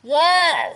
Wow!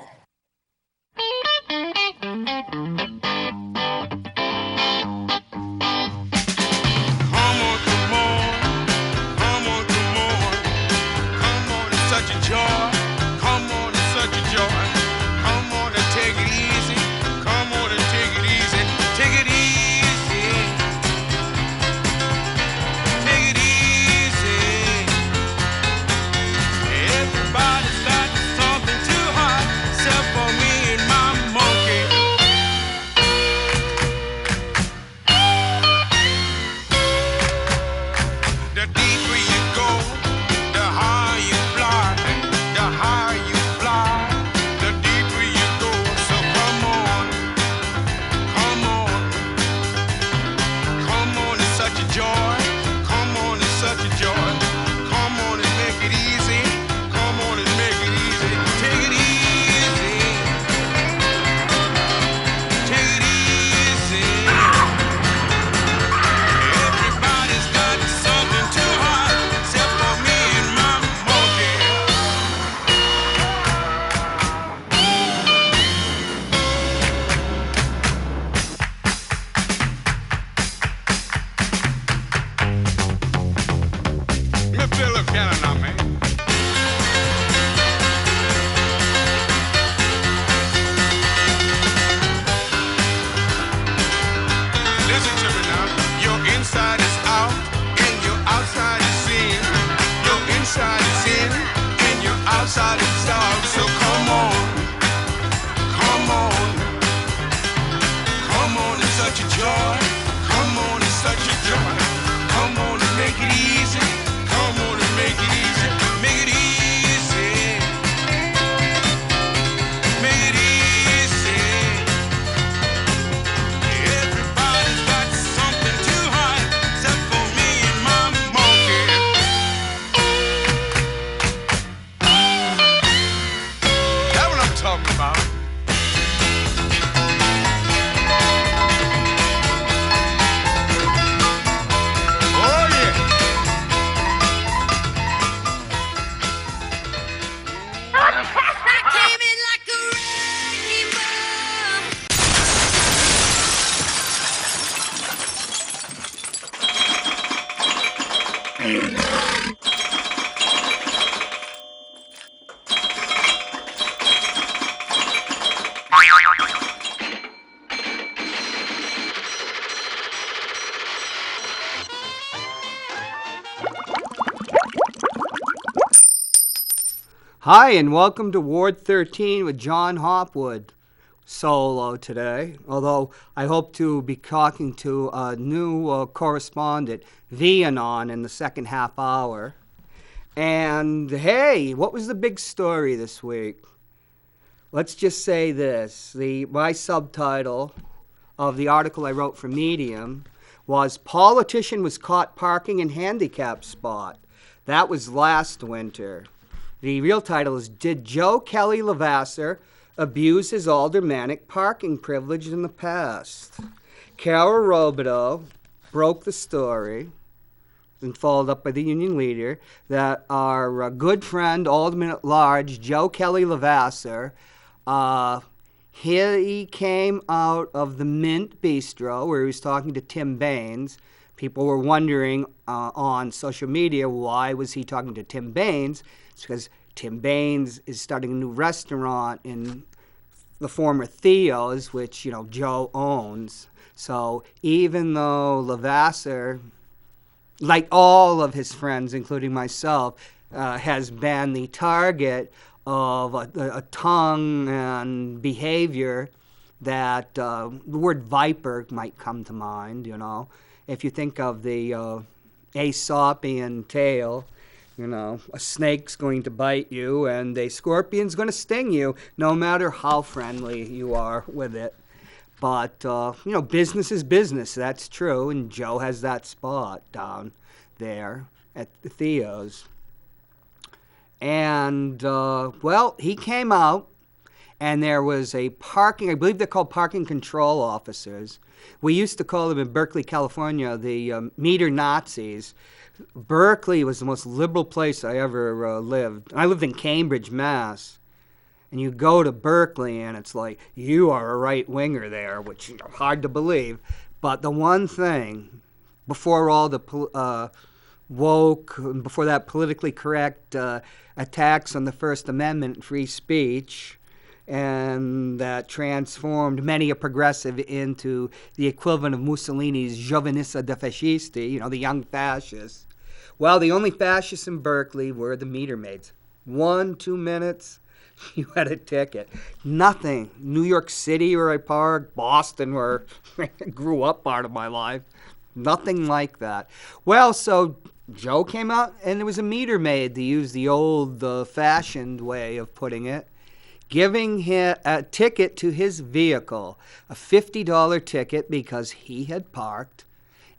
Hi, and welcome to Ward 13 with John Hopwood. Solo today, although I hope to be talking to a new correspondent, Vianon, in the second half hour. And hey, what was the big story this week? Let's just say this. My subtitle of the article I wrote for Medium was Politician was caught parking in handicap spot. That was last winter. The real title is Did Joe Kelly Levasseur Abuse His Aldermanic Parking Privilege in the Past? Carol Robideau broke the story and followed up by the union leader that our good friend, Alderman at Large, Joe Kelly Levasseur, he came out of the Mint Bistro where he was talking to Tim Baines. People were wondering on social media, why was he talking to Tim Baines? It's because Tim Baines is starting a new restaurant in the former Theo's, which, Joe owns. So even though Levasseur like all of his friends, including myself, has been the target of a tongue and behavior that the word viper might come to mind, you know. If you think of the Aesopian tale, you know, a snake's going to bite you and a scorpion's going to sting you, no matter how friendly you are with it. But, you know, business is business, that's true, and Joe has that spot down there at Theo's. And, well, he came out, and there was a parking, I believe they're called parking control officers. We used to call them in Berkeley, California, the meter Nazis. Berkeley was the most liberal place I ever lived. I lived in Cambridge, Mass. And you go to Berkeley, and it's like, you are a right-winger there, which is hard to believe. But the one thing, before all the woke, before that politically correct attacks on the First Amendment and free speech, and that transformed many a progressive into the equivalent of Mussolini's Giovinista de Fascisti, you know, the young fascists. Well, the only fascists in Berkeley were the meter maids. 1-2 minutes, you had a ticket. Nothing. New York City, where I parked, Boston, where I grew up part of my life. Nothing like that. Well, so Joe came out, and there was a meter maid, to use the old-fashioned way of putting it, giving him a ticket to his vehicle, a $50 ticket because he had parked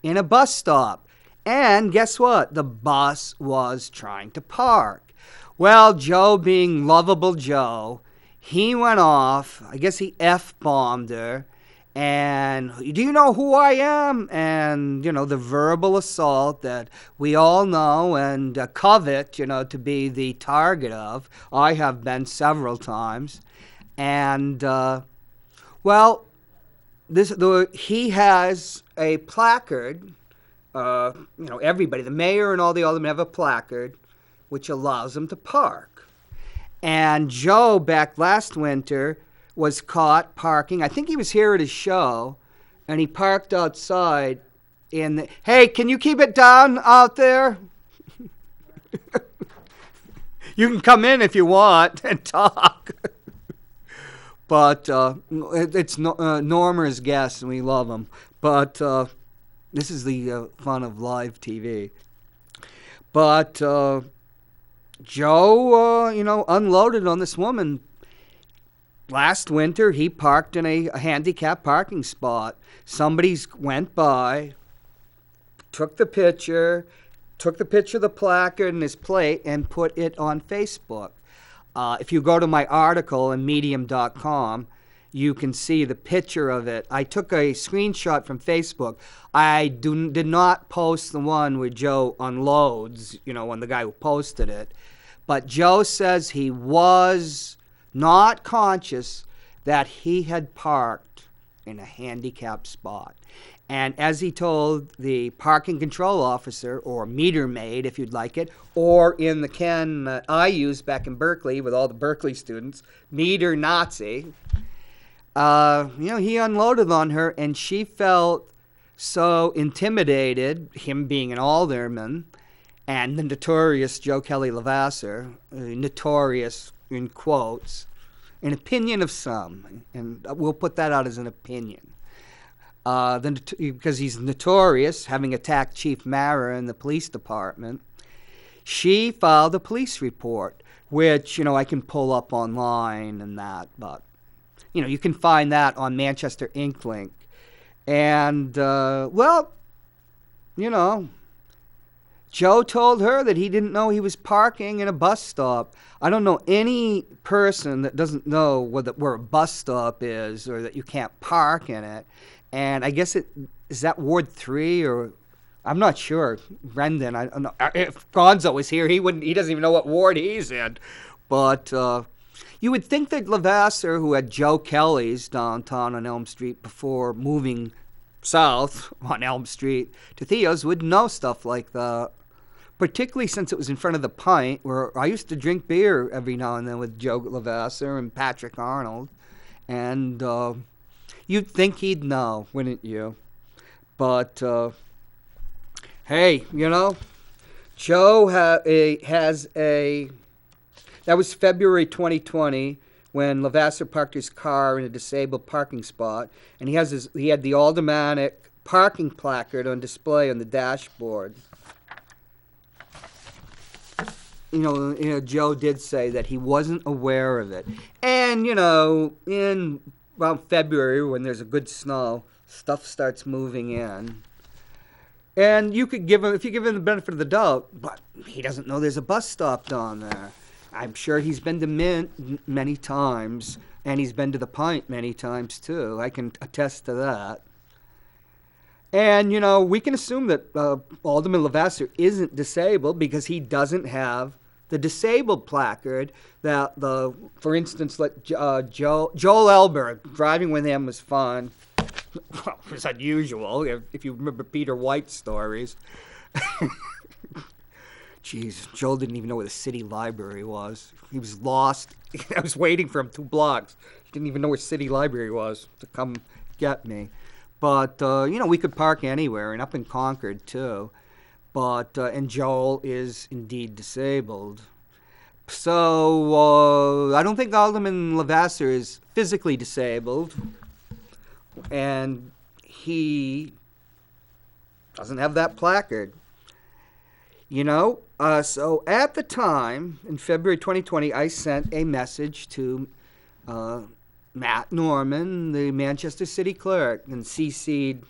in a bus stop. And guess what? The bus was trying to park. Well, Joe, being lovable Joe, he went off. I guess he F-bombed her. And do you know who I am? And, you know, the verbal assault that we all know and covet, you know, to be the target of. I have been several times. And, well, he has a placard. You know, everybody, the mayor and all the aldermen have a placard which allows them to park. And Joe, back last winter, was caught parking. I think he was here at his show, and he parked outside in the, hey, can you keep it down out there? You can come in if you want and talk. But it's Norma's guest, and we love him. But this is the fun of live TV. But Joe, you know, unloaded on this woman. Last winter, he parked in a handicapped parking spot. Somebody went by, took the picture of the placard and his plate, and put it on Facebook. If you go to my article in medium.com, you can see the picture of it. I took a screenshot from Facebook. I did not post the one where Joe unloads, you know, when the guy who posted it. But Joe says he was not conscious that he had parked in a handicapped spot. And as he told the parking control officer, or meter maid if you'd like it, or in the Ken I used back in Berkeley with all the Berkeley students, meter Nazi, you know, he unloaded on her, and she felt so intimidated, him being an alderman, and the notorious Joe Kelly Levasseur, notorious in quotes, an opinion of some, and we'll put that out as an opinion. Because he's notorious, having attacked Chief Mara in the police department, she filed a police report, which, you know, I can pull up online and that, but, you know, you can find that on Manchester Inklink. And, well, you know, Joe told her that he didn't know he was parking in a bus stop. I don't know any person that doesn't know where a bus stop is, or that you can't park in it. And I guess is that Ward 3, or I'm not sure. Brendan, I don't know. If Gonzo was here, he doesn't even know what ward he's in. But you would think that Levasseur, who had Joe Kelly's downtown on Elm Street before moving south on Elm Street to Theo's, would know stuff like that. Particularly since it was in front of the Pint, where I used to drink beer every now and then with Joe Levasseur and Patrick Arnold. And you'd think he'd know, wouldn't you? But Hey, Joe has a. That was February 2020 when Lavasser parked his car in a disabled parking spot, and he had the Aldermanic parking placard on display on the dashboard. Joe did say that he wasn't aware of it. And, in around February, when there's a good snow, stuff starts moving in. And you could if you give him the benefit of the doubt, but he doesn't know there's a bus stop down there. I'm sure he's been to Mint many times, and he's been to the Pint many times, too. I can attest to that. And, we can assume that Alderman Lavasser isn't disabled because he doesn't have the disabled placard that for instance, Joel Elber, driving with him was fun. Well, it was unusual, if you remember Peter White's stories. Jeez, Joel didn't even know where the city library was. He was lost. I was waiting for him 2 blocks. He didn't even know where city library was to come get me. But, we could park anywhere, and up in Concord, too. But, and Joel is indeed disabled. So, I don't think Alderman Lavasser is physically disabled. And he doesn't have that placard. So at the time, in February 2020, I sent a message to Matt Norman, the Manchester City Clerk, and CC'd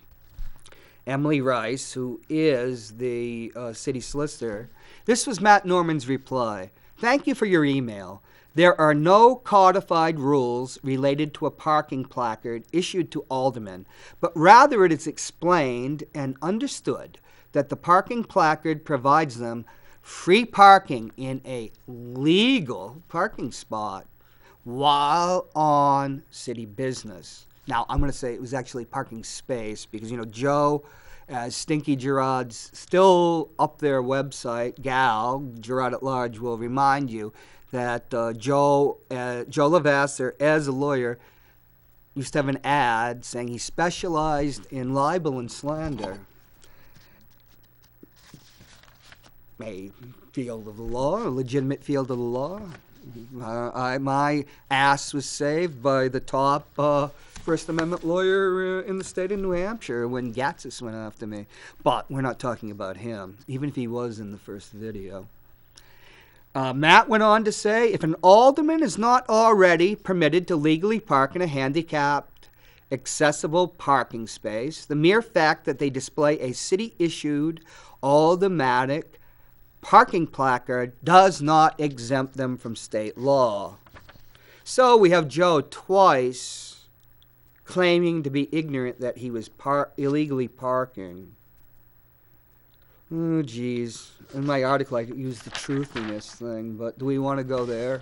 Emily Rice, who is the city solicitor. This was Matt Norman's reply. Thank you for your email. There are no codified rules related to a parking placard issued to aldermen, but rather it is explained and understood that the parking placard provides them free parking in a legal parking spot while on city business. Now, I'm going to say it was actually parking space because, Joe, Stinky Gerard's still up their website, Gerard at Large, will remind you that Joe Lavasser, as a lawyer, used to have an ad saying he specialized in libel and slander. A field of the law, a legitimate field of the law. My ass was saved by the top First Amendment lawyer in the state of New Hampshire when Gatsis went after me. But we're not talking about him, even if he was in the first video. Matt went on to say, if an alderman is not already permitted to legally park in a handicapped, accessible parking space, the mere fact that they display a city-issued, aldermanic parking placard does not exempt them from state law. So we have Joe twice claiming to be ignorant that he was illegally parking. Oh, geez. In my article, I used the truthiness thing, but do we want to go there?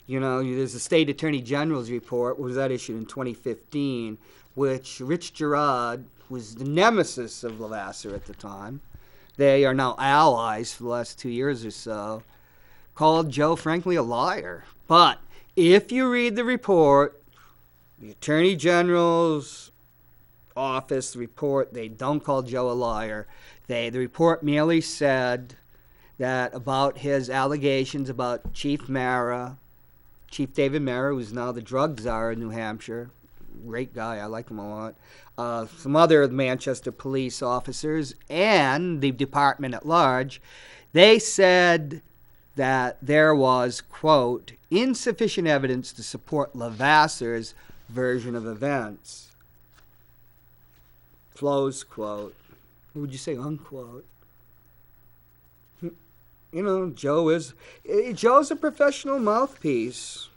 There's the State Attorney General's report, was that issued in 2015, which Rich Gerard was the nemesis of Lavasser at the time. They are now allies for the last 2 years or so, called Joe, frankly, a liar. But if you read the report, the Attorney General's office report, they don't call Joe a liar. The report merely said that about his allegations about Chief David Mara, who's now the drug czar in New Hampshire, great guy, I like him a lot, some other Manchester police officers, and the department at large, they said that there was, quote, insufficient evidence to support Lavasser's version of events. Close quote. What would you say, unquote? Joe's a professional mouthpiece.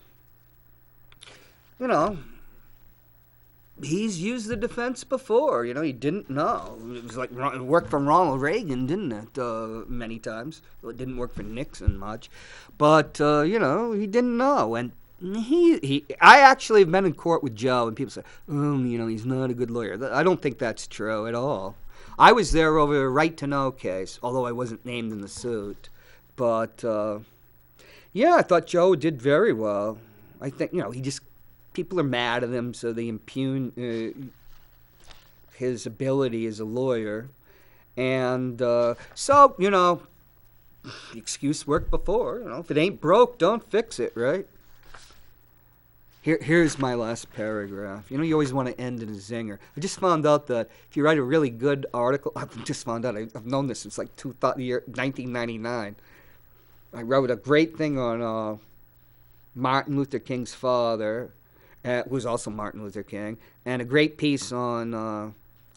He's used the defense before. He didn't know. It was like it worked for Ronald Reagan, didn't it? Many times. Well, it didn't work for Nixon much. But, he didn't know. And I actually have been in court with Joe, and people say, he's not a good lawyer. I don't think that's true at all. I was there over a right to know case, although I wasn't named in the suit. But, I thought Joe did very well. I think, people are mad at him, so they impugn his ability as a lawyer. And so, the excuse worked before. If it ain't broke, don't fix it, right? Here's my last paragraph. You always want to end in a zinger. I just found out that if you write a really good article, I've just found out, I've known this since like 1999. I wrote a great thing on Martin Luther King's father, who's also Martin Luther King, and a great piece on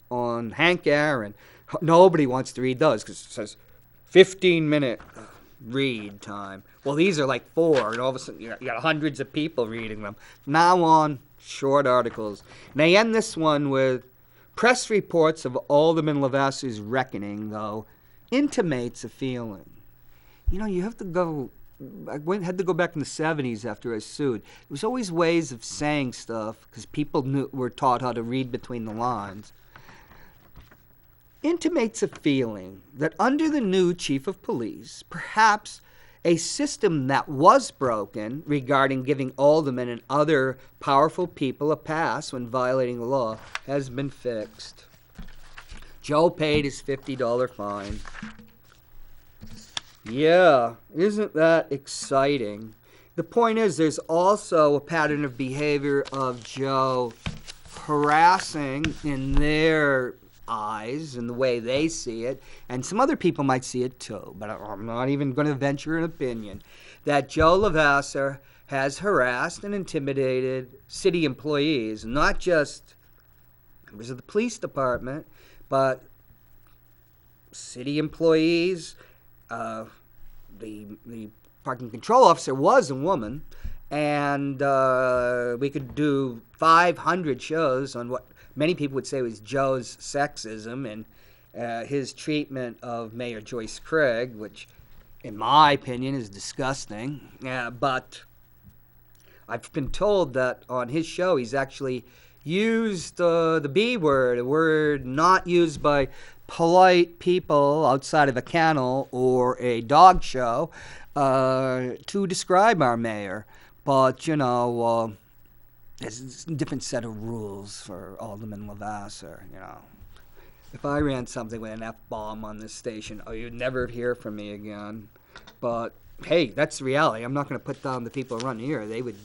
Hank Aaron. Nobody wants to read those because it says 15-minute read time. Well, these are like 4, and all of a sudden you got hundreds of people reading them. Now on, short articles. And they end this one with, press reports of Alderman Lavasser's reckoning, though, intimates a feeling. You have to go, had to go back in the 70s after I sued. There was always ways of saying stuff, because people were taught how to read between the lines. Intimates a feeling that under the new chief of police, perhaps a system that was broken regarding giving aldermen and other powerful people a pass when violating the law has been fixed. Joe paid his $50 fine. Yeah, isn't that exciting? The point is, there's also a pattern of behavior of Joe harassing in their eyes and the way they see it, and some other people might see it too, but I'm not even going to venture an opinion, that Joe Lavasser has harassed and intimidated city employees, not just members of the police department, but city employees. The parking control officer was a woman, and we could do 500 shows on what many people would say was Joe's sexism and his treatment of Mayor Joyce Craig, which, in my opinion, is disgusting. But I've been told that on his show he's actually used the B word, a word not used by polite people outside of a kennel or a dog show, to describe our mayor. But, there's a different set of rules for Alderman Lavasser, If I ran something with an F-bomb on this station, you'd never hear from me again. But, hey, that's the reality. I'm not going to put down the people who run here. They would,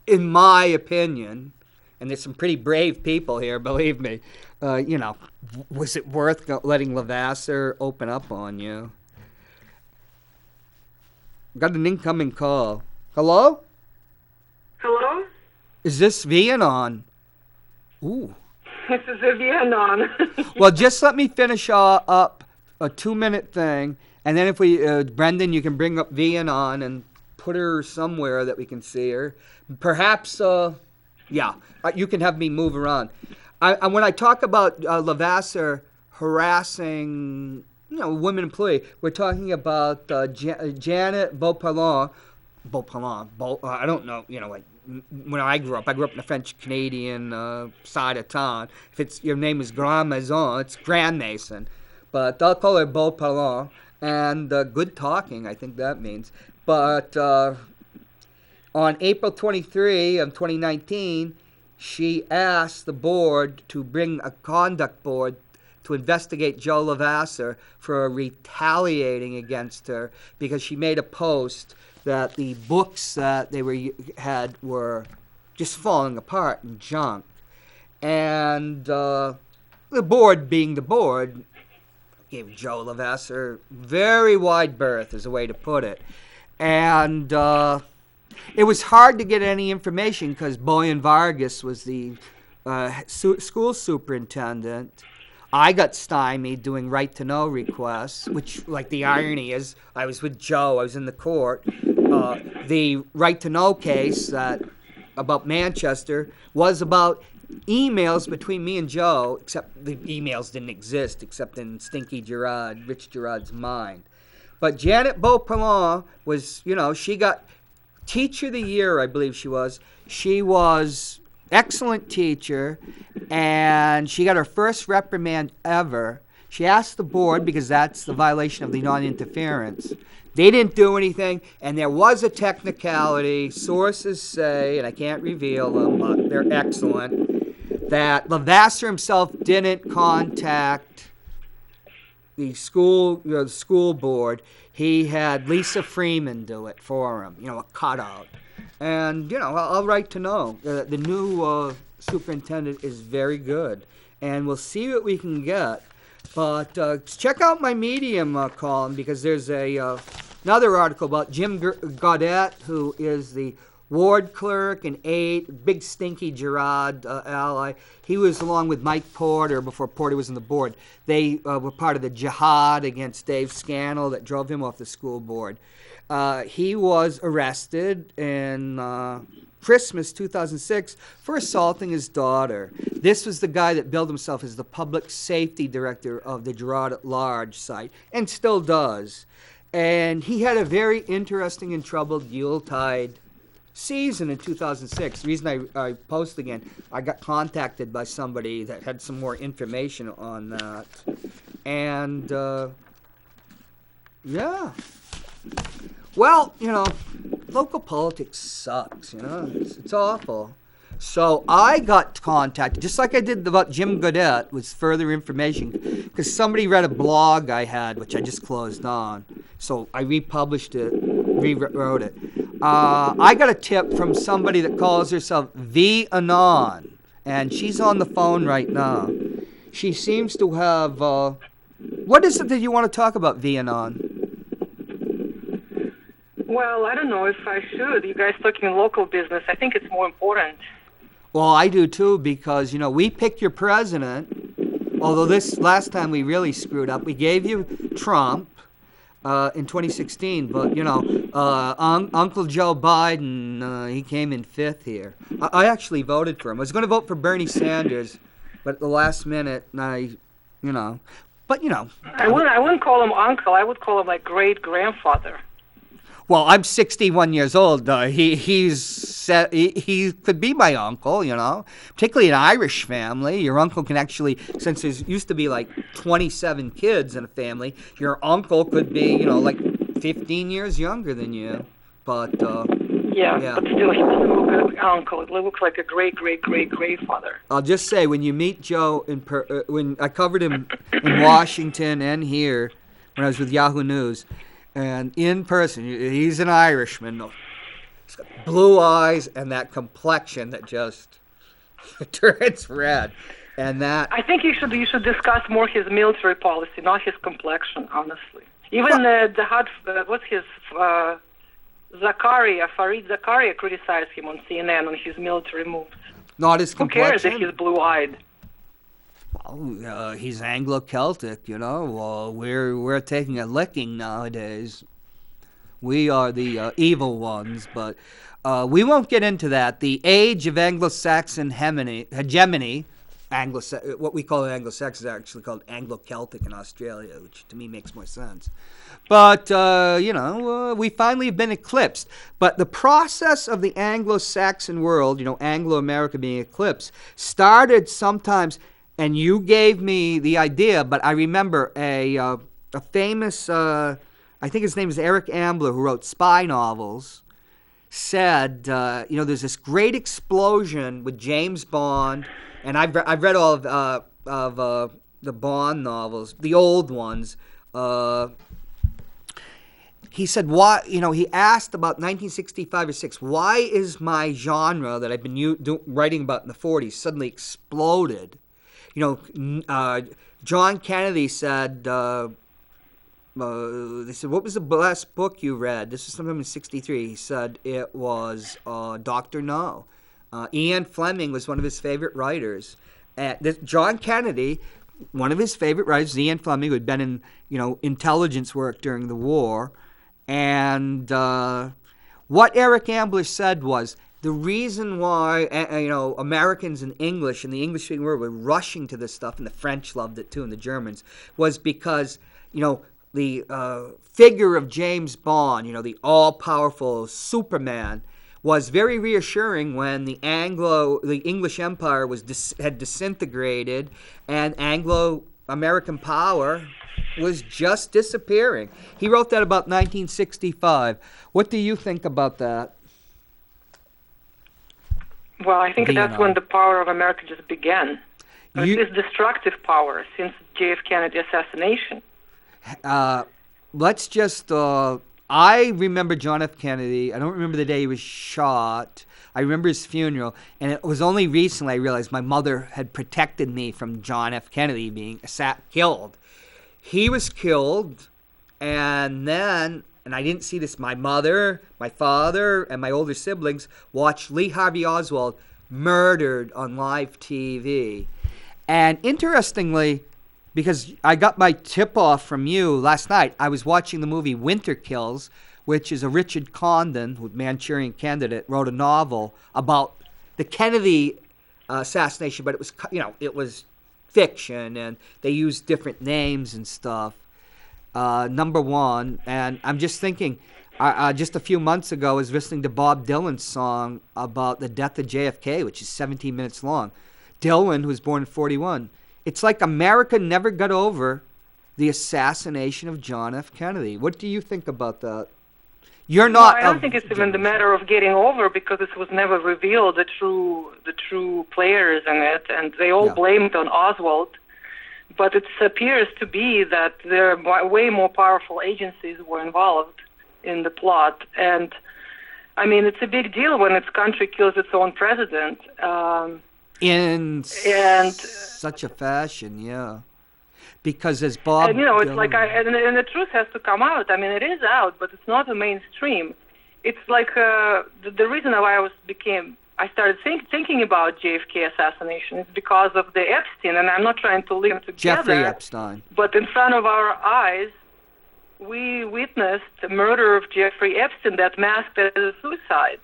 in my opinion, and there's some pretty brave people here, believe me, was it worth letting Lavasser open up on you? Got an incoming call. Hello? Hello? Is this Vianon? Ooh. This is Vianon. Well, just let me finish up a 2-minute thing, and then if we, Brendan, you can bring up Vianon and put her somewhere that we can see her. Perhaps, you can have me move around. When I talk about Lavasser harassing, women employee, we're talking about Janet Beauparlant. I don't know, when I grew up in the French-Canadian side of town. If your name is Grand Maison, it's Grand Mason. But I'll call her Beauparlant. And good talking, I think that means. But on April 23 of 2019, she asked the board to bring a conduct board to investigate Joe Lavasser for retaliating against her because she made a post that the books that they were just falling apart and junk. And the board, being the board, gave Joe Lavasser very wide berth, is a way to put it. And it was hard to get any information because Boyan Vargas was the school superintendent. I got stymied doing right-to-know requests, which, like, the irony is, I was with Joe, I was in the court. The right-to-know case about Manchester was about emails between me and Joe, except the emails didn't exist, except in Stinky Gerard, Rich Gerard's mind. But Janet Beauparlant was, she got Teacher of the Year, I believe she was. She was excellent teacher, and she got her first reprimand ever. She asked the board, because that's the violation of the non-interference. They didn't do anything, and there was a technicality. Sources say, and I can't reveal them, but they're excellent, that Levasseur himself didn't contact the school board. He had Lisa Freeman do it for him, a cutout. And, I'll write to know. The new superintendent is very good. And we'll see what we can get. But check out my Medium column, because there's another article about Jim Gaudet, who is the ward clerk and big stinky Girard ally. He was along with Mike Porter before Porter was on the board. They were part of the jihad against Dave Scannell that drove him off the school board. He was arrested in Christmas 2006 for assaulting his daughter. This was the guy that billed himself as the public safety director of the Girard at Large site, and still does. And he had a very interesting and troubled Yuletide season in 2006. The reason I post again, I got contacted by somebody that had some more information on that. And, yeah. Well, local politics sucks, It's awful. So I got contacted, just like I did about Jim Gaudet, with further information, because somebody read a blog I had, which I just closed on. So I republished it, rewrote it. I got a tip from somebody that calls herself V. Anon, and she's on the phone right now. She seems to have... what is it that you want to talk about, V. Anon? Well, I don't know if I should. You guys talking local business. I think it's more important. Well, I do too, because, we picked your president, although this last time we really screwed up. We gave you Trump in 2016, but, Uncle Joe Biden, he came in fifth here. I actually voted for him. I was going to vote for Bernie Sanders, but at the last minute, but, I wouldn't call him uncle. I would call him like great-grandfather. Well, I'm 61 years old. He could be my uncle, particularly an Irish family. Your uncle can actually, since there used to be like 27 kids in a family, your uncle could be, like 15 years younger than you. But, yeah, but still, he doesn't look like an uncle. It looks like a great-great-great-grandfather. I'll just say, when you meet Joe, when I covered him in Washington and here, when I was with Yahoo News, and in person, he's an Irishman. He's got blue eyes and that complexion that just turns red. And that... I think you should discuss more his military policy, not his complexion, honestly. Even what's his... Fareed Zakaria criticized him on CNN on his military moves. Not his complexion? Who cares if he's blue-eyed? Well, he's Anglo-Celtic, Well, we're taking a licking nowadays. We are the evil ones, but we won't get into that. The age of Anglo-Saxon hegemony, what we call Anglo-Saxon is actually called Anglo-Celtic in Australia, which to me makes more sense. But, we finally have been eclipsed. But the process of the Anglo-Saxon world, Anglo-America being eclipsed, started sometimes... And you gave me the idea, but I remember a famous, I think his name is Eric Ambler, who wrote spy novels, said, there's this great explosion with James Bond, and I've read all of the Bond novels, the old ones. He said, why? He asked about 1965 or 6. Why is my genre that I've been writing about in the 40s suddenly exploded? John Kennedy said, they said, what was the last book you read? This was sometime in 1963. He said it was Dr. No. Ian Fleming was one of his favorite writers. John Kennedy, one of his favorite writers, Ian Fleming, who had been in, intelligence work during the war. And what Eric Ambler said was, the reason why, Americans and English and the English-speaking world were rushing to this stuff, and the French loved it too, and the Germans, was because, the figure of James Bond, the all-powerful Superman, was very reassuring when the English Empire had disintegrated, and Anglo-American power was just disappearing. He wrote that about 1965. What do you think about that? Well, I think that's when the power of America just began. It's destructive power since JF Kennedy assassination. Let's just... I remember John F. Kennedy. I don't remember the day he was shot. I remember his funeral. And it was only recently I realized my mother had protected me from John F. Kennedy being killed. He was killed, and then... And I didn't see this. My mother, my father, and my older siblings watched Lee Harvey Oswald murdered on live TV. And interestingly, because I got my tip-off from you last night, I was watching the movie Winter Kills, which is a Richard Condon, who Manchurian Candidate, wrote a novel about the Kennedy assassination, but it was fiction, and they used different names and stuff. Number one, and I'm just thinking, just a few months ago, I was listening to Bob Dylan's song about the death of JFK, which is 17 minutes long. Dylan, who was born in 1941, it's like America never got over the assassination of John F. Kennedy. What do you think about that? You're not. I don't think it's even the matter of getting over, because it was never revealed the true players in it, and they all blamed on Oswald. But it appears to be that there are way more powerful agencies were involved in the plot. And, I mean, it's a big deal when its country kills its own president. In such a fashion, yeah. Because as Bob... And, it's like... And the truth has to come out. I mean, it is out, but it's not the mainstream. It's like the reason why I started thinking about JFK assassination is because of the Epstein, and I'm not trying to link them together. Jeffrey Epstein. But in front of our eyes, we witnessed the murder of Jeffrey Epstein that masked as a suicide.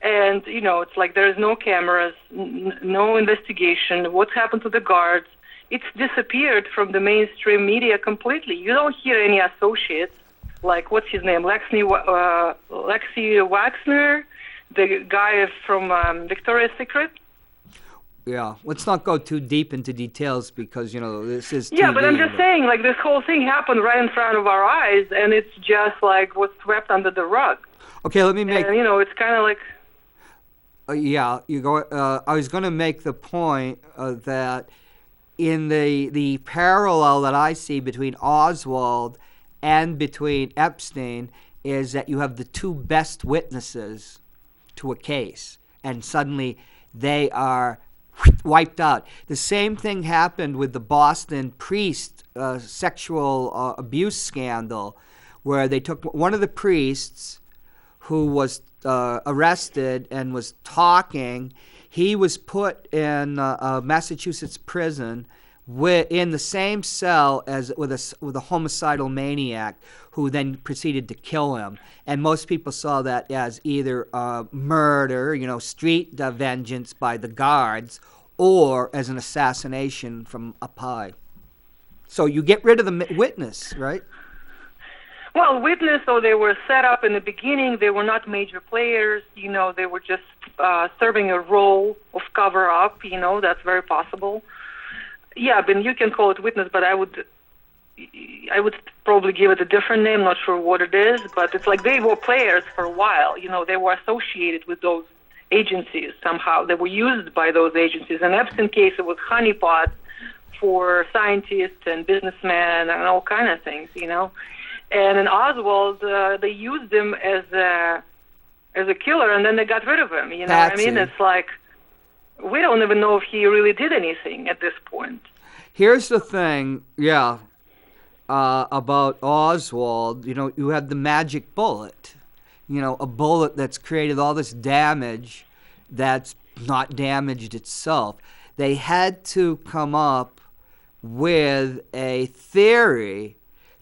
And, it's like there's no cameras, no investigation. What happened to the guards? It's disappeared from the mainstream media completely. You don't hear any associates, like, what's his name, Lexi Waxner, the guy from Victoria's Secret. Yeah, let's not go too deep into details because, this is TV. Yeah, but I'm just saying, like, this whole thing happened right in front of our eyes, and it's just, like, was swept under the rug. Okay, let me make... And, it's kind of like... I was going to make the point that in the parallel that I see between Oswald and between Epstein is that you have the two best witnesses to a case, and suddenly they are wiped out. The same thing happened with the Boston priest sexual abuse scandal, where they took one of the priests who was arrested and was talking. He was put in a Massachusetts prison in the same cell as with a homicidal maniac who then proceeded to kill him. And most people saw that as either murder, street vengeance by the guards, or as an assassination from up high. So you get rid of the witness, right? Well, witness, though they were set up in the beginning, they were not major players. They were just serving a role of cover-up. That's very possible. Yeah, but you can call it witness, but I would probably give it a different name. Not sure what it is, but it's like they were players for a while. They were associated with those agencies somehow. They were used by those agencies. In Epstein case, it was honeypot for scientists and businessmen and all kind of things. And in Oswald, they used him as a killer, and then they got rid of him. What I mean? It's like we don't even know if he really did anything at this point. Here's the thing, about Oswald. You have the magic bullet. A bullet that's created all this damage that's not damaged itself. They had to come up with a theory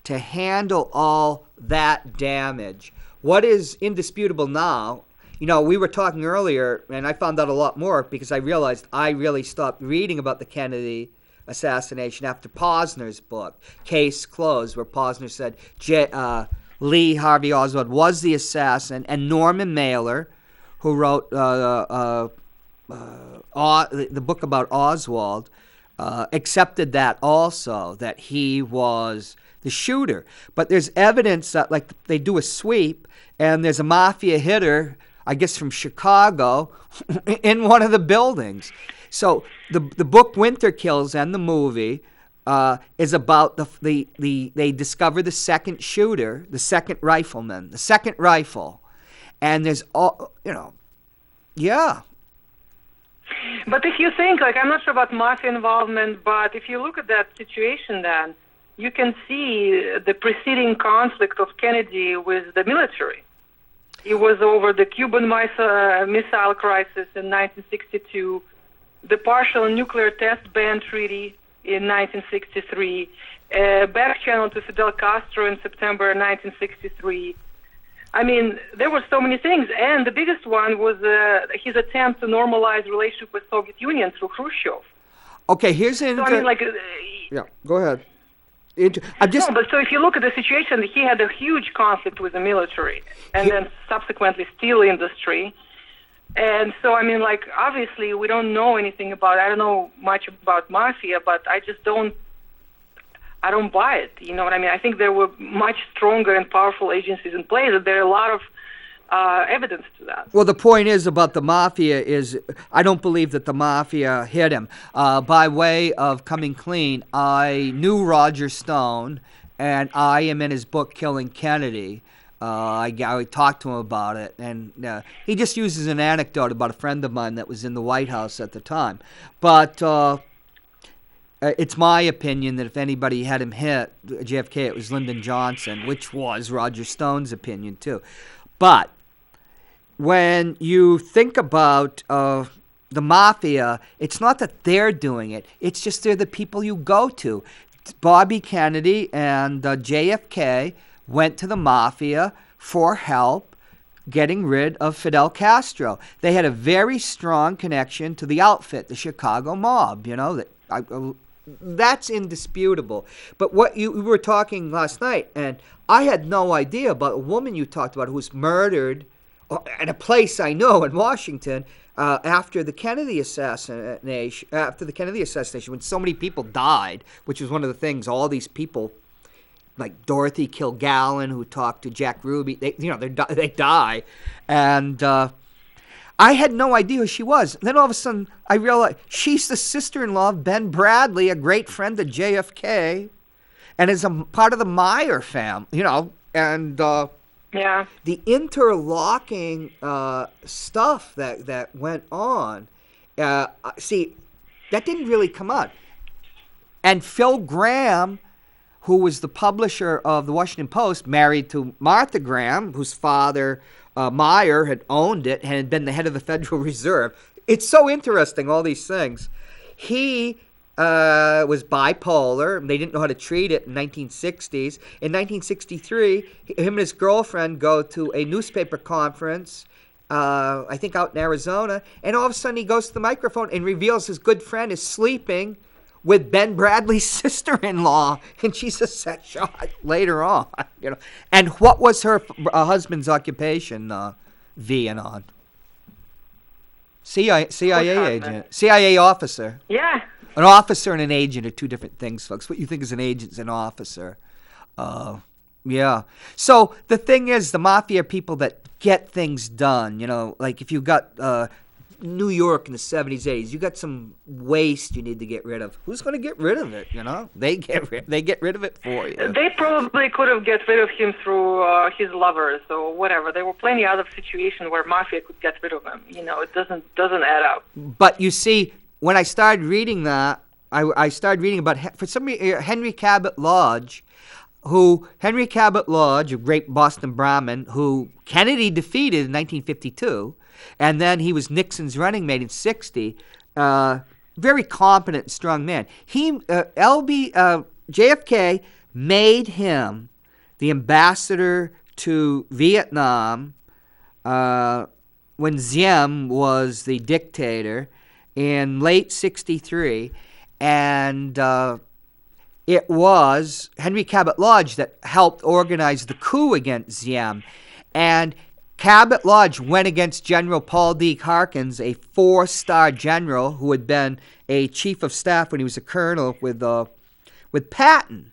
to handle all that damage. What is indisputable now, we were talking earlier, and I found out a lot more because I realized I really stopped reading about the Kennedy assassination after Posner's book, Case Closed, where Posner said Lee Harvey Oswald was the assassin, and Norman Mailer, who wrote the book about Oswald, accepted that also, that he was the shooter. But there's evidence that, like, they do a sweep and there's a mafia hitter, I guess from Chicago, in one of the buildings. So the book Winter Kills and the movie is about they discover the second shooter, the second rifleman, the second rifle, and there's all yeah. But if you think, like, I'm not sure about mafia involvement, but if you look at that situation, then you can see the preceding conflict of Kennedy with the military. It was over the Cuban Missile Crisis in 1962, the partial nuclear test ban treaty in 1963, back channel to Fidel Castro in September 1963. I mean, there were so many things, and the biggest one was his attempt to normalize relationship with Soviet Union through Khrushchev. Okay, here's an. So I mean, like. Yeah, go ahead. No, but so if you look at the situation, he had a huge conflict with the military, and then subsequently steel industry. And so, I mean, like, obviously, we don't know anything about it. I don't know much about mafia, but I just don't buy it. You know what I mean? I think there were much stronger and powerful agencies in place. There are a lot of evidence to that. Well, the point is about the mafia is I don't believe that the mafia hit him. By way of coming clean, I knew Roger Stone, and I am in his book Killing Kennedy. I talked to him about it, and he just uses an anecdote about a friend of mine that was in the White House at the time. But it's my opinion that if anybody had him hit JFK, it was Lyndon Johnson, which was Roger Stone's opinion too. But when you think about the mafia, it's not that they're doing it. It's just they're the people you go to. Bobby Kennedy and JFK went to the mafia for help getting rid of Fidel Castro. They had a very strong connection to the outfit, the Chicago mob. You know, that's indisputable. But what we were talking last night, and I had no idea about a woman you talked about who was murdered at a place I know in Washington after the Kennedy assassination. When so many people died, which was one of the things. All these people, like Dorothy Kilgallen, who talked to Jack Ruby, they die, and I had no idea who she was. Then all of a sudden, I realized she's the sister-in-law of Ben Bradley, a great friend of JFK, and is a part of the Meyer family. And yeah, the interlocking stuff that went on. See, that didn't really come out. And Phil Graham, who was the publisher of the Washington Post, married to Martha Graham, whose father, Meyer, had owned it and had been the head of the Federal Reserve. It's so interesting, all these things. He was bipolar. They didn't know how to treat it in 1960s. In 1963, him and his girlfriend go to a newspaper conference, I think out in Arizona, and all of a sudden he goes to the microphone and reveals his good friend is sleeping with Ben Bradley's sister-in-law, and she's a set shot later on. And what was her husband's occupation? Vianon. CIA agent, CIA officer. Yeah. An officer and an agent are two different things, folks. What you think is an agent is an officer. Yeah. So the thing is, the mafia are people that get things done. Like if you got New York in the 70s, 80s, you got some waste you need to get rid of. Who's going to get rid of it? They get rid of it for you. They probably could have get rid of him through his lovers or whatever. There were plenty of other situations where mafia could get rid of him. It doesn't add up. But you see, when I started reading that, I started reading about, for some reason, Henry Cabot Lodge, a great Boston Brahmin, who Kennedy defeated in 1952, and then he was Nixon's running mate in 60. Very competent and strong man. JFK made him the ambassador to Vietnam when Diem was the dictator in late 63, and it was Henry Cabot Lodge that helped organize the coup against Diem. And Cabot Lodge went against General Paul D. Harkins, a 4-star general who had been a chief of staff when he was a colonel with Patton.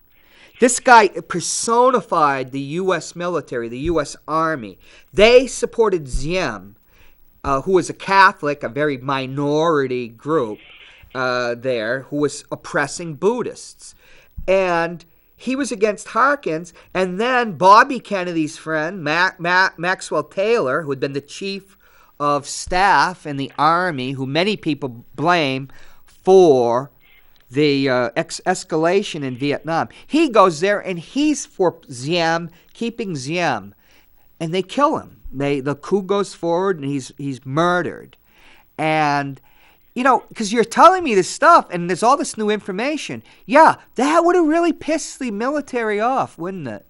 This guy personified the U.S. military, the U.S. Army. They supported Diem. who was a Catholic, a very minority group there, who was oppressing Buddhists. And he was against Harkins. And then Bobby Kennedy's friend, Maxwell Taylor, who had been the chief of staff in the Army, who many people blame for the escalation in Vietnam. He goes there and he's for Diem, keeping Diem, and they kill him. The coup goes forward and he's murdered. And because you're telling me this stuff and there's all this new information, yeah, that would have really pissed the military off, wouldn't it?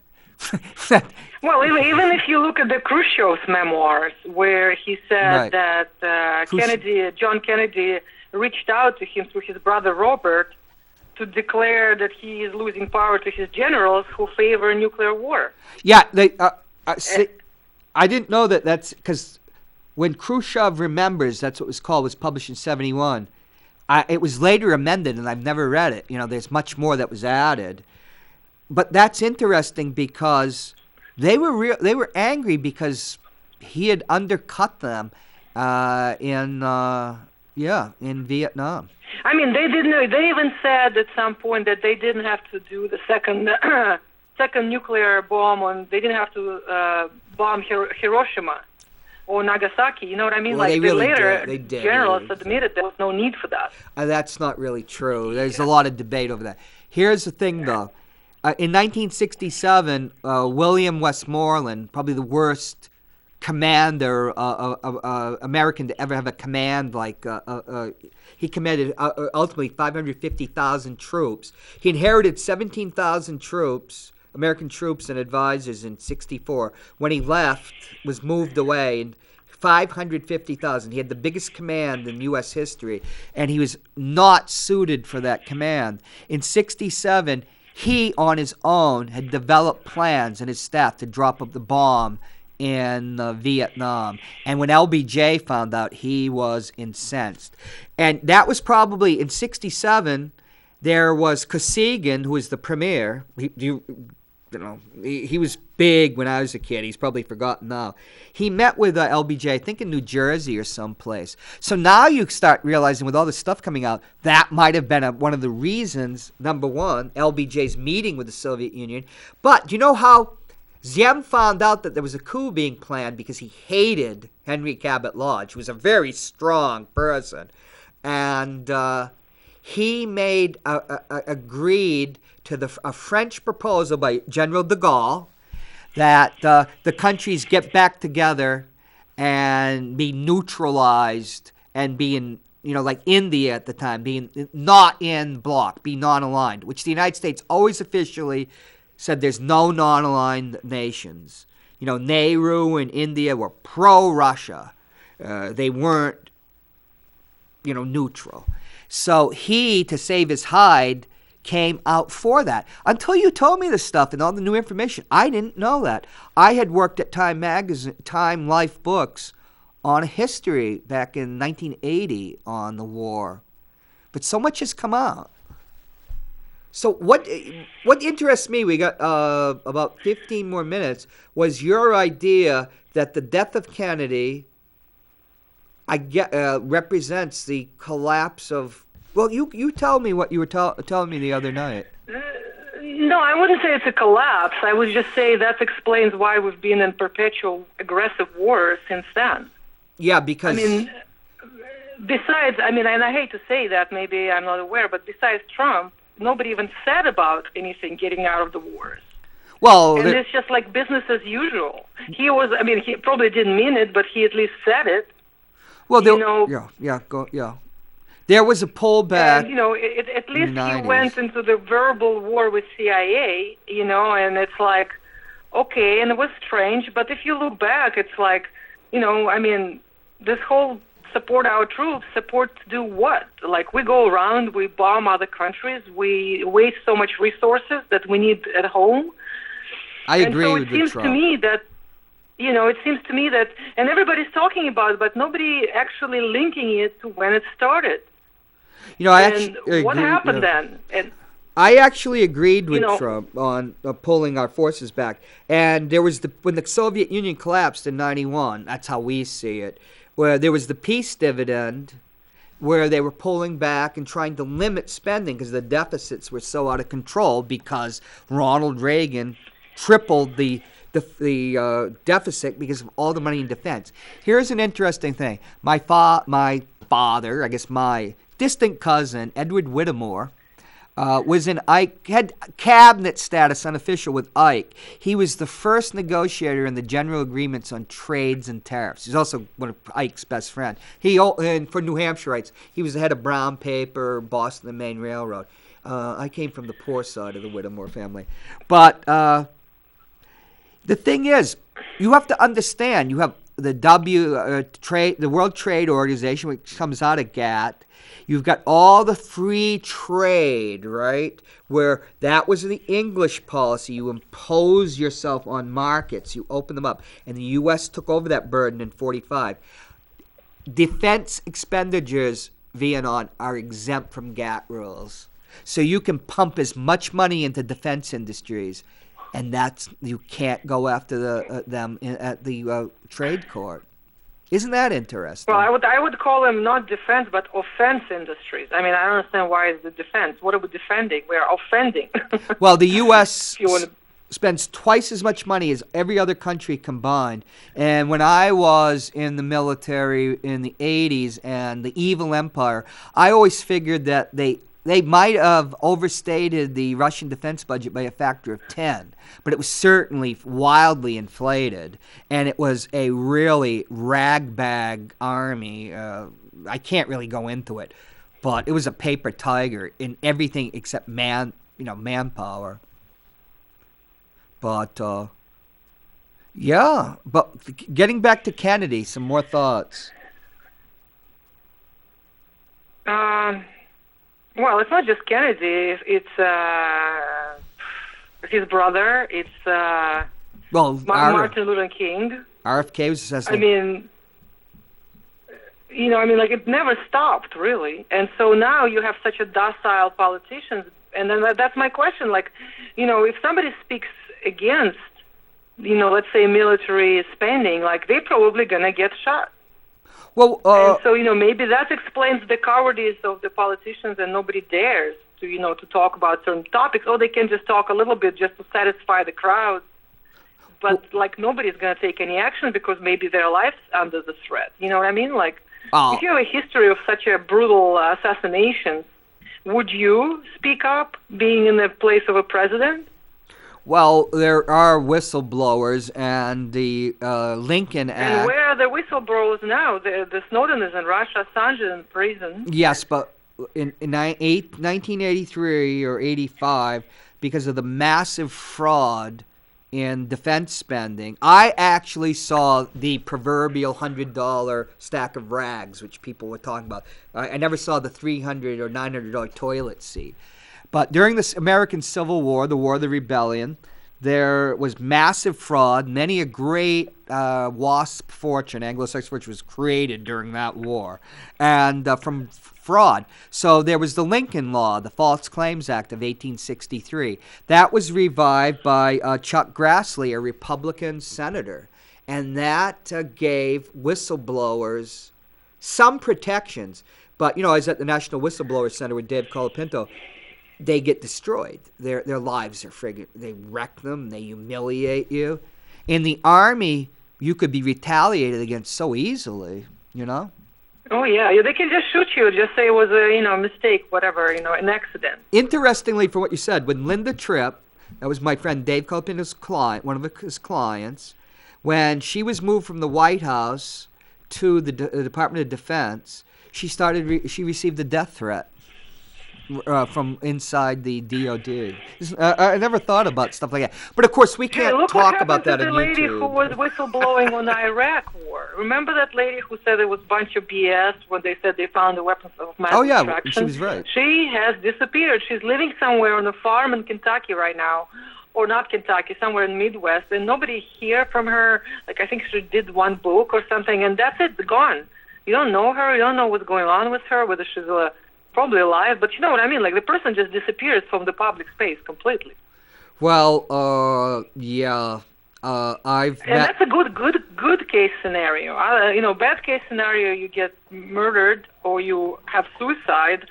Well, even if you look at the Khrushchev's memoirs, where he said Right. that John Kennedy reached out to him through his brother Robert to declare that he is losing power to his generals who favor nuclear war. Yeah, I didn't know that. That's because when Khrushchev Remembers, that's what it was called, was published in 1971. It was later amended, and I've never read it. There's much more that was added. But that's interesting because they were angry because he had undercut them in Vietnam. I mean, they didn't. They even said at some point that they didn't have to do the second nuclear bomb they didn't have to bomb Hiroshima or Nagasaki. You know what I mean? Well, like they really later did. generals admitted there was no need for that. That's not really true. There's a lot of debate over that. Here's the thing, though. In 1967, William Westmoreland, probably the worst commander, American to ever have a command like he commanded ultimately 550,000 troops. He inherited 17,000 troops, American troops and advisors in 1964. When he left, was moved away, and 550,000. He had the biggest command in U.S. history, and he was not suited for that command. In 1967, he, on his own, had developed plans and his staff to drop up the bomb in Vietnam. And when LBJ found out, he was incensed. And that was probably in 1967, there was Kosygin, who was the premier. He was big when I was a kid. He's probably forgotten now. He met with LBJ, I think in New Jersey or someplace. So now you start realizing with all this stuff coming out, that might have been one of the reasons, number one, LBJ's meeting with the Soviet Union. But do you know how Diem found out that there was a coup being planned? Because he hated Henry Cabot Lodge, who was a very strong person. And he agreed to a French proposal by General de Gaulle that the countries get back together and be neutralized and be in, like India at the time, being not in bloc, be non-aligned, which the United States always officially said there's no non-aligned nations. Nehru and India were pro-Russia. They weren't, neutral. So he, to save his hide, came out for that. Until you told me this stuff and all the new information, I didn't know that. I had worked at Time Magazine, Time Life Books on a history back in 1980 on the war. But so much has come out. So what interests me, we got about 15 more minutes, was your idea that the death of Kennedy represents the collapse of. Well, you tell me what you were telling me the other night. No, I wouldn't say it's a collapse. I would just say that explains why we've been in perpetual aggressive wars since then. Yeah, because. Besides, and I hate to say that, maybe I'm not aware, but besides Trump, nobody even said about anything getting out of the wars. Well, and it's just like business as usual. He probably didn't mean it, but he at least said it. Well, there was a pullback. And, at least he went into the verbal war with CIA, and it's like, okay, and it was strange, but if you look back, it's like, this whole support our troops, support to do what? Like, we go around, we bomb other countries, we waste so much resources that we need at home. I agree with Trump. It seems to me that, and everybody's talking about it, but nobody actually linking it to when it started. What happened then? And I actually agreed with Trump on pulling our forces back. And there was when the Soviet Union collapsed in 1991, that's how we see it, where there was the peace dividend, where they were pulling back and trying to limit spending because the deficits were so out of control because Ronald Reagan tripled the deficit because of all the money in defense. Here's an interesting thing. My father, I guess my distant cousin, Edward Whittemore, was in Ike, had cabinet status unofficial with Ike. He was the first negotiator in the general agreements on trades and tariffs. He's also one of Ike's best friends. And for New Hampshireites, he was the head of Brown Paper, Boston and Maine Railroad. I came from the poor side of the Whittemore family. But the thing is, you have to understand, you have the the World Trade Organization, which comes out of GATT. You've got all the free trade, right? Where that was the English policy. You impose yourself on markets. You open them up. And the U.S. took over that burden in 1945. Defense expenditures, Vianon, are exempt from GATT rules. So you can pump as much money into defense industries, and you can't go after them at the trade court. Isn't that interesting? Well, I would call them not defense, but offense industries. I mean, I don't understand why it's the defense. What are we defending? We are offending. Well, the U.S. spends twice as much money as every other country combined. And when I was in the military in the 80s and the evil empire, I always figured that they might have overstated the Russian defense budget by a factor of 10, but it was certainly wildly inflated, and it was a really ragbag army. I can't really go into it, but it was a paper tiger in everything except manpower. But yeah, but getting back to Kennedy, some more thoughts. Well, it's not just Kennedy. It's his brother. It's Martin Luther King. RFK was assassinated. It never stopped, really. And so now you have such a docile politicians. And then that's my question. If somebody speaks against, let's say military spending, they're probably going to get shot. Well, and so, maybe that explains the cowardice of the politicians, and nobody dares to talk about certain topics. Or they can just talk a little bit just to satisfy the crowd. But, nobody's going to take any action because maybe their life's under the threat. You know what I mean? If you have a history of such a brutal assassination, would you speak up being in the place of a president? Well, there are whistleblowers, and the Lincoln Act. And where are the whistleblowers now? The Snowden is in Russia, Assange is in prison. Yes, but in 1983 or 85, because of the massive fraud in defense spending, I actually saw the proverbial $100 stack of rags, which people were talking about. I never saw the $300 or $900 toilet seat. But during this American Civil War, the War of the Rebellion, there was massive fraud. Many a great WASP fortune, Anglo-Saxon fortune, was created during that war, and from fraud. So there was the Lincoln Law, the False Claims Act of 1863. That was revived by Chuck Grassley, a Republican senator, and that gave whistleblowers some protections. But, I was at the National Whistleblower Center with Dave Colapinto. They get destroyed. Their lives are they wreck them. They humiliate you. In the Army, you could be retaliated against so easily, Oh, yeah. They can just shoot you. Just say it was a mistake, whatever, an accident. Interestingly, for what you said, when Linda Tripp, that was my friend Dave Colapinto's client, one of his clients, when she was moved from the White House to the Department of Defense, she received a death threat from inside the DOD. I never thought about stuff like that. But of course, we can't talk about that on YouTube. Look what happened to the lady who was whistleblowing on the Iraq War. Remember that lady who said it was a bunch of BS when they said they found the weapons of mass destruction? Oh, yeah, she was right. She has disappeared. She's living somewhere on a farm in Kentucky right now. Or not Kentucky, somewhere in the Midwest. And nobody hear from her. I think she did one book or something, and that's it, gone. You don't know her. You don't know what's going on with her, whether she's probably alive, but you know what I mean? The person just disappears from the public space completely. Well, yeah. I've And that's a good case scenario. Bad case scenario, you get murdered, or you have suicide,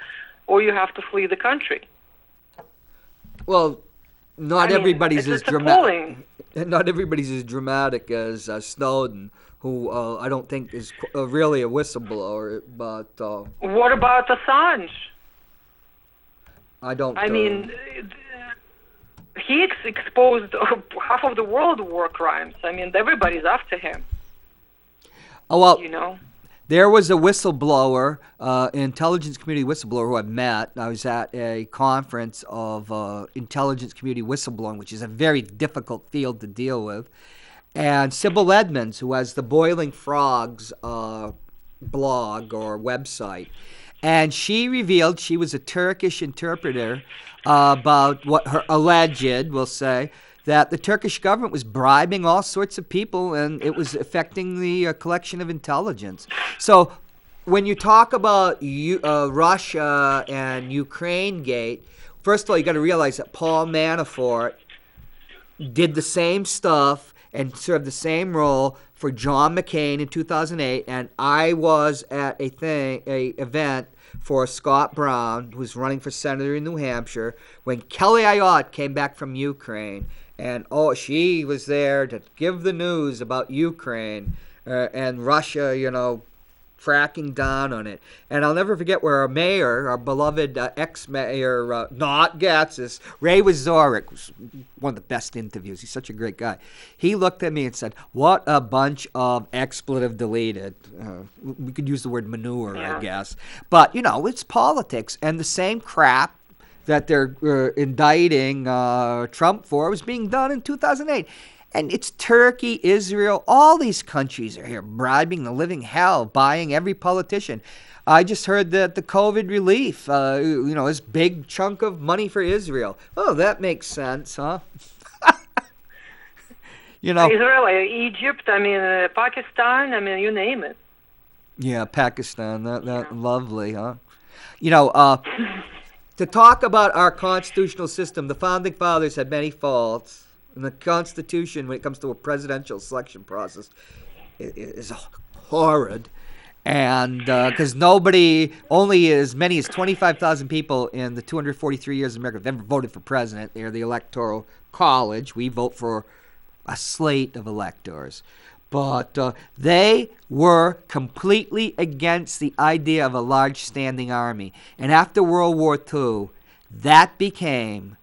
or you have to flee the country. Well, not everybody's as dramatic. Appalling. Not everybody's as dramatic as Snowden, who I don't think is really a whistleblower. But what about Assange? I don't. I mean, he exposed half of the world war crimes. I mean, everybody's after him. Oh well, there was a whistleblower, intelligence community whistleblower who I met. I was at a conference of intelligence community whistleblowing, which is a very difficult field to deal with. And Sybil Edmonds, who has the Boiling Frogs blog or website, and she revealed she was a Turkish interpreter about what her alleged, we'll say, that the Turkish government was bribing all sorts of people and it was affecting the collection of intelligence. So when you talk about Russia and Ukraine Gate, first of all, you got to realize that Paul Manafort did the same stuff and served the same role for John McCain in 2008, and I was at a event for Scott Brown, who was running for senator in New Hampshire, when Kelly Ayotte came back from Ukraine. And she was there to give the news about Ukraine and Russia, cracking down on it. And I'll never forget where our mayor, our beloved ex-mayor, not Gatsis, Ray Wazorik, was one of the best interviews. He's such a great guy. He looked at me and said, "What a bunch of expletive deleted." We could use the word manure, I guess. But, it's politics. And the same crap that they're indicting Trump for was being done in 2008. And it's Turkey, Israel, all these countries are here bribing the living hell, buying every politician. I just heard that the COVID relief, this big chunk of money for Israel. Oh, that makes sense, huh? Israel, Egypt, Pakistan, you name it. Yeah, Pakistan, that lovely, huh? To talk about our constitutional system, the Founding Fathers had many faults. And the Constitution, when it comes to a presidential selection process, is horrid. And because only as many as 25,000 people in the 243 years of America have ever voted for president. They're the Electoral College. We vote for a slate of electors. But they were completely against the idea of a large standing army. And after World War II, that became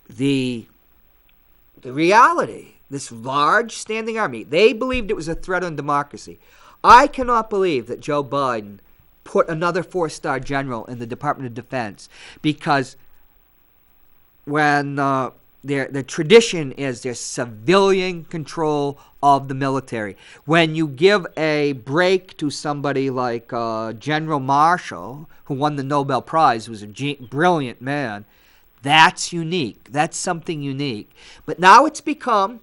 the reality, this large standing army. They believed it was a threat on democracy. I cannot believe that Joe Biden put another 4-star general in the Department of Defense, because when the tradition is there's civilian control of the military. When you give a break to somebody like General Marshall, who won the Nobel Prize, was a brilliant man, that's unique. That's something unique. But now it's become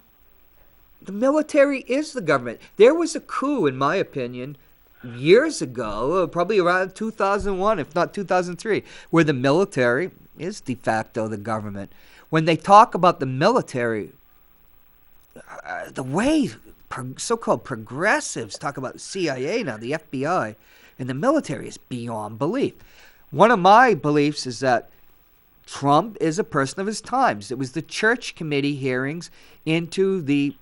the military is the government. There was a coup, in my opinion, years ago, probably around 2001, if not 2003, where the military is de facto the government. When they talk about the military, the way so-called progressives talk about the CIA now, the FBI, and the military is beyond belief. One of my beliefs is that Trump is a person of his times. It was the Church Committee hearings into the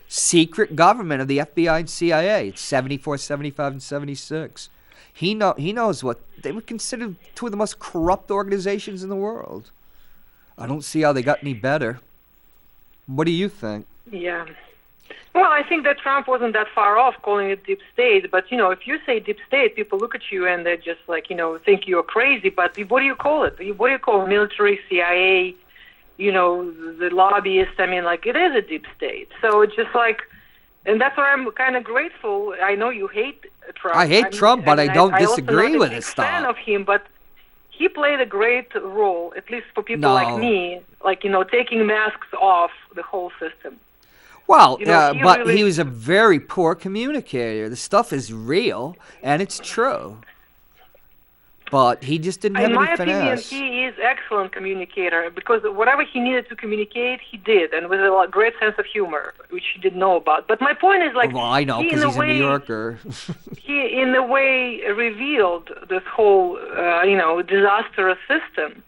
secret government of the FBI and CIA. It's 74, 75, and 76. He knows what they were considered two of the most corrupt organizations in the world. I don't see how they got any better. What do you think? Yeah. Well, I think that Trump wasn't that far off calling it deep state. But, if you say deep state, people look at you and they just think you're crazy. But what do you call it? What do you call military, CIA, the lobbyists? It is a deep state. So it's just and that's why I'm kind of grateful. I know you hate Trump. I hate Trump, but I don't disagree with his stuff. I'm a fan of him, but he played a great role, at least for people like me, taking masks off the whole system. Well, but he was a very poor communicator. The stuff is real, and it's true. but he just didn't have In any my opinion, finesse. he is excellent communicator because whatever he needed to communicate, he did, and with a great sense of humor, which he didn't know about. But my point is, like, Well, I know he in because a he's a New way, Yorker. he in a way revealed this whole, disastrous system.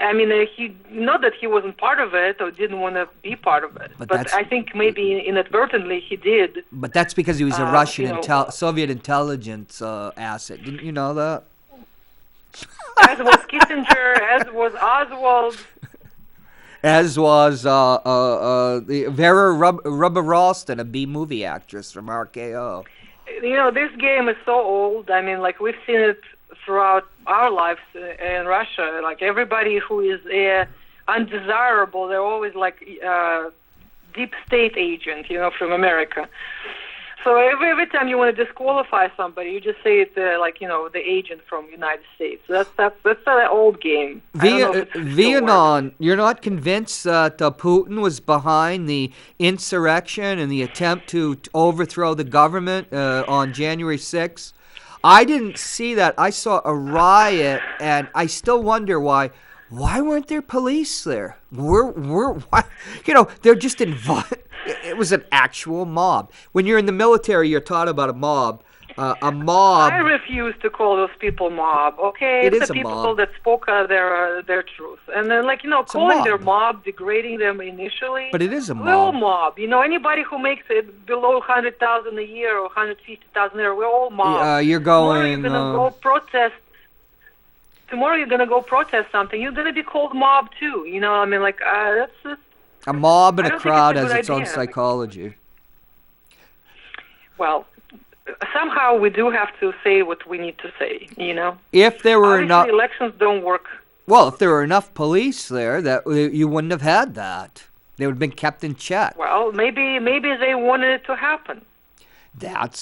I mean, he not that he wasn't part of it or didn't want to be part of it, but I think maybe inadvertently he did. But that's because he was a Russian Soviet intelligence asset. Didn't you know that? As was Kissinger, as was Oswald. As was the Vera Rubber-Ralston, a B-movie actress from RKO. This game is so old. I mean, like, we've seen it throughout our lives in Russia. Like, everybody who is undesirable, they're always like deep state agent, from America. So every time you want to disqualify somebody, you just say it the agent from the United States. That's an old game. Vianon, you're not convinced that Putin was behind the insurrection and the attempt to overthrow the government on January 6th? I didn't see that. I saw a riot, and I still wonder why. Why weren't there police there? Why? They're just involved. It was an actual mob. When you're in the military, you're taught about a mob. A mob. I refuse to call those people mob. Okay, it it's is the a people mob. that spoke their truth, and then calling their mob, degrading them initially. But it is a mob. We're all mob. Anybody who makes it below 100,000 a year or 150,000 a year, we're all mob. You're going. Tomorrow you're gonna go protest. Tomorrow you're gonna go protest something. You're gonna be called mob too. That's. A mob and a crowd has its own idea. psychology. Well, somehow we do have to say what we need to say, If there were enough elections don't work. Well, if there were enough police there, that you wouldn't have had that. They would have been kept in check. Well, maybe they wanted it to happen. That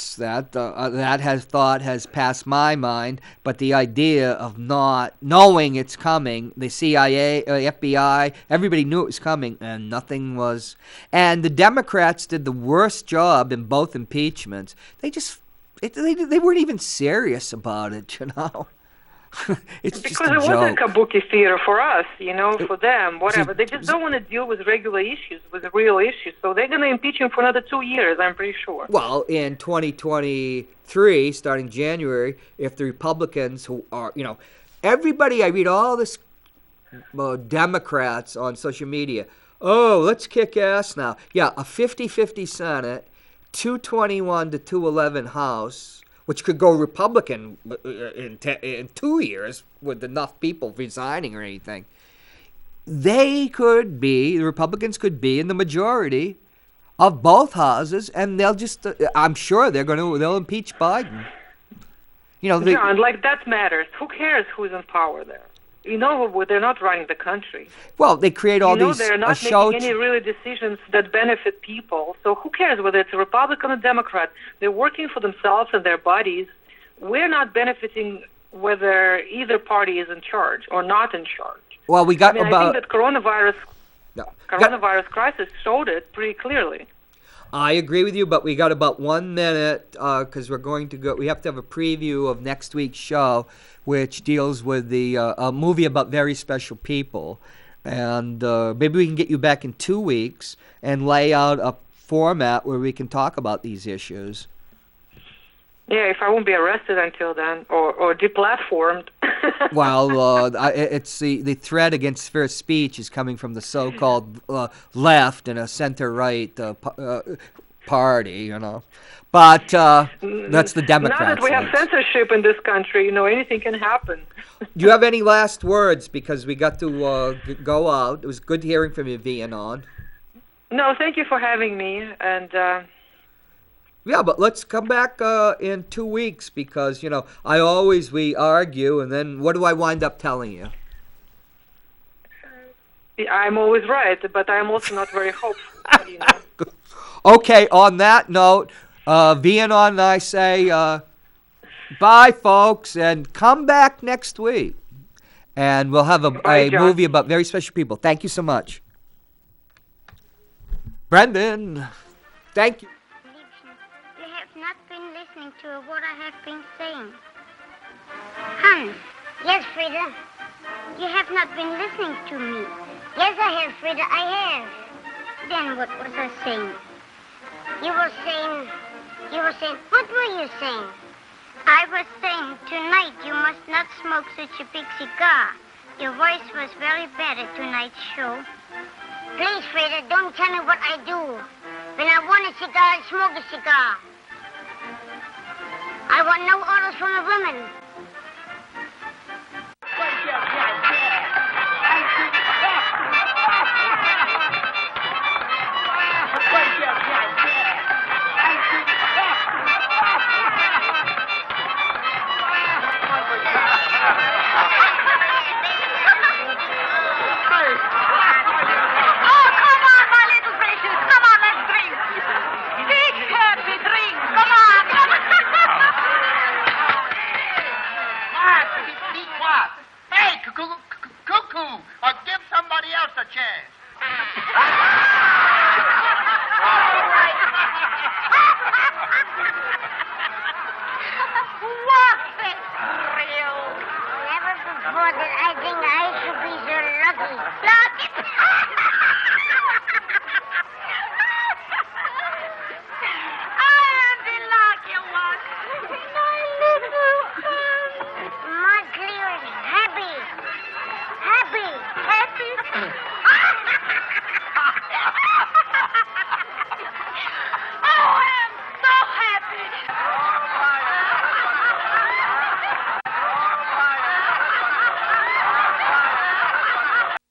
thought has passed my mind, but the idea of not knowing it's coming, the CIA, FBI, everybody knew it was coming, and nothing was. And the Democrats did the worst job in both impeachments. They weren't even serious about it, It's because just a it joke. wasn't kabuki theater for us, for them, whatever. They just don't want to deal with regular issues, with real issues. So they're going to impeach him for another 2 years, I'm pretty sure. Well, in 2023, starting January, if the Republicans who are, everybody, I read all this Democrats on social media, let's kick ass now. Yeah, a 50-50 Senate, 221 to 211 House, which could go Republican in 2 years with enough people resigning or anything. The Republicans could be in the majority of both houses, and they'll just, I'm sure they'll impeach Biden. John, that matters. Who cares who's in power there? They're not running the country. Well, they create all these they're not making any really decisions that benefit people. So who cares whether it's a Republican or Democrat? They're working for themselves and their bodies. We're not benefiting whether either party is in charge or not in charge. Well, I think that coronavirus crisis showed it pretty clearly. I agree with you, but we got about 1 minute because we have to have a preview of next week's show, which deals with a movie about very special people. And maybe we can get you back in 2 weeks and lay out a format where we can talk about these issues. Yeah, if I won't be arrested until then or deplatformed. Well, it's the threat against fair speech is coming from the so-called left and a center-right party, But that's the Democrats. Now that we have censorship in this country, anything can happen. Do you have any last words? Because we got to go out. It was good hearing from you, Vianon. No, thank you for having me. And yeah, but let's come back in 2 weeks because, we argue, and then what do I wind up telling you? I'm always right, but I'm also not very hopeful, Okay, on that note, Vianon and I say bye, folks, and come back next week. And we'll have a movie about very special people. Thank you so much. Brendan, thank you. You have not been listening to what I have been saying. Hans. Yes, Frida. You have not been listening to me. Yes, I have, Frida, I have. Then what was I saying? You were saying, what were you saying? I was saying, tonight you must not smoke such a big cigar. Your voice was very bad at tonight's show. Please, Frida, don't tell me what I do. When I want a cigar, I smoke a cigar. I want no orders from the women.